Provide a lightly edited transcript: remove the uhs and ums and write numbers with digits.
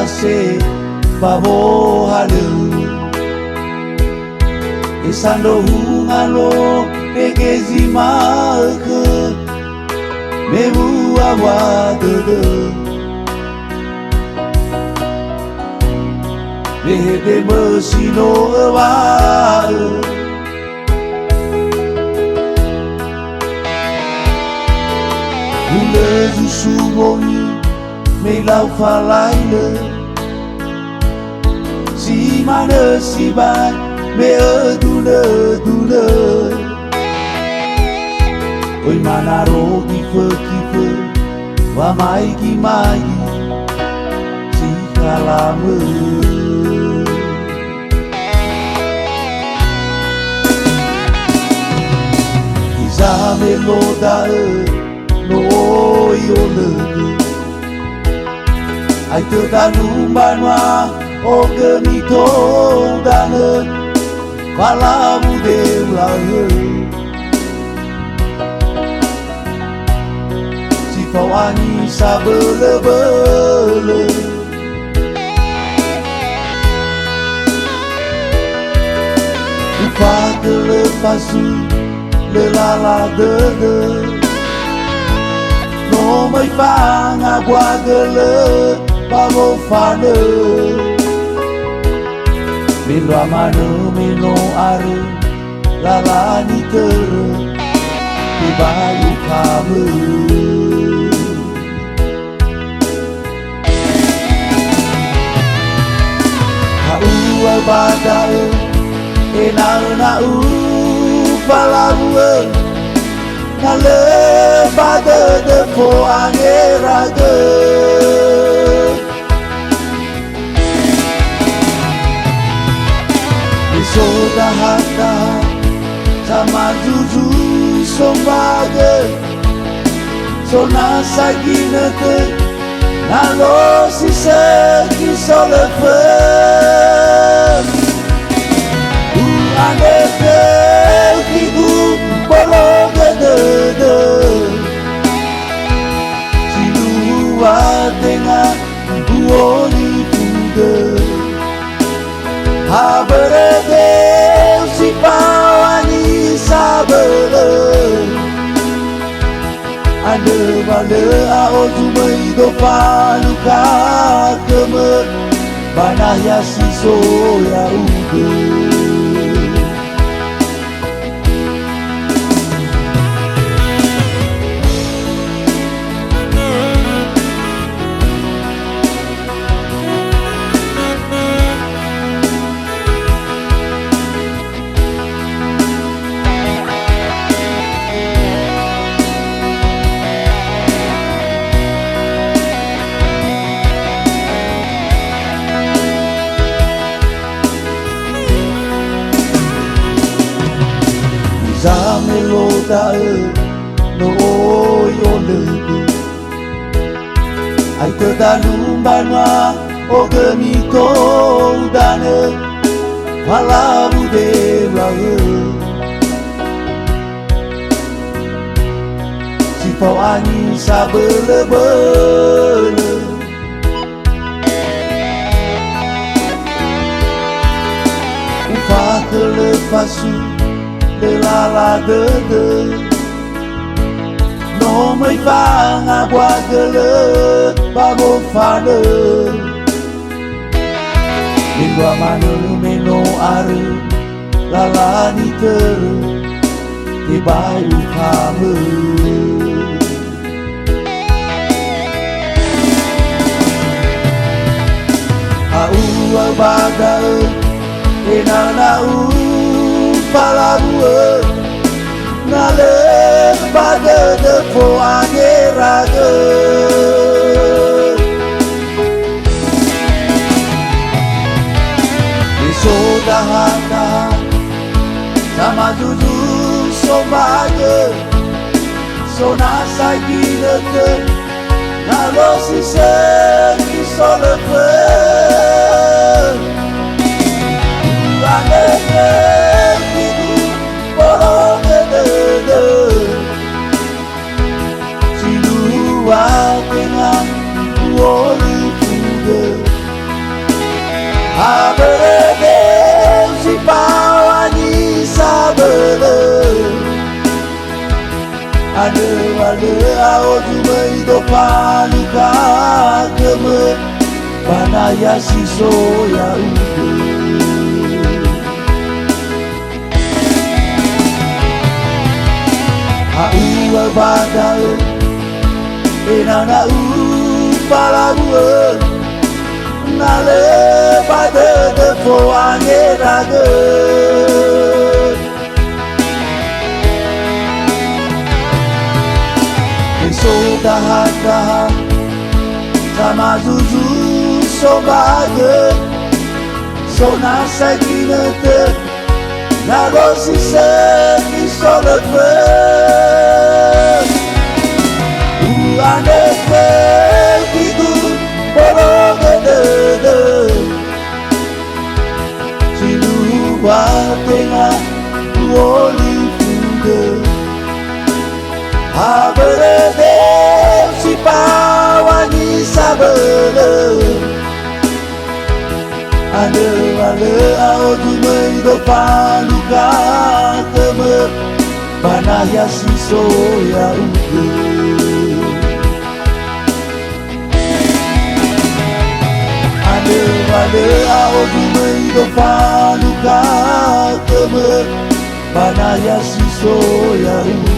se babohale Isando hungalo egezima ke mebu awadede Behede mesino awa Hule zusuboni me lau falaile Si mana si ban me dule Oi mana ro kife wa mai ki mai si kalame Izame loda no yole Ai te danu manwa o gemito dane Falamu deulahe Si fawani sabele-bele Ufa kelepasu lelala dede No mai fanga guagele pavo fane Mino amano mino aru lalani tere di bayu kamu Kau abadai enana falaue Nale bade de po angerage Soda hata sama juju sombage Sona saginete nalo si seki solefe Uanete kidu bologe dede Silua dengan uoni pude Haberede si pawani sabele Ande bale ao jumai do paluka kemer Banah ya si soya ude Zame lodae no yole Ai te dalumbanwa o gemito dane Falamu deulahe Si fawani sabele-bele Ufa kelepasu lelala dede No mai fanga guagele babo fane Mino amano mino are lalani tere Di bayu kamu Au abadae enana Falaue nale bade de po angerage Soda hata sama juju sombage Sona saginete nalo si seki solefe Uanete Silua dengan uoli fude Aberede si pawani sabele Ane wale ao jumai do paluka keme Panaya si soya uke Aua badal Enana upalabuan Nale bade de fo angerage Eso dahan-dahan Sama zuzu sobage So nasa ginete Nago si semi solefe Uane fe Kidu Borogedede Sinuwa tenga Uoli fuge Aberede Si pawani sabele Ane ao jumai do paluka keme Panaya si soya uke Ane ao jumai do paluka keme Panaya si soya uke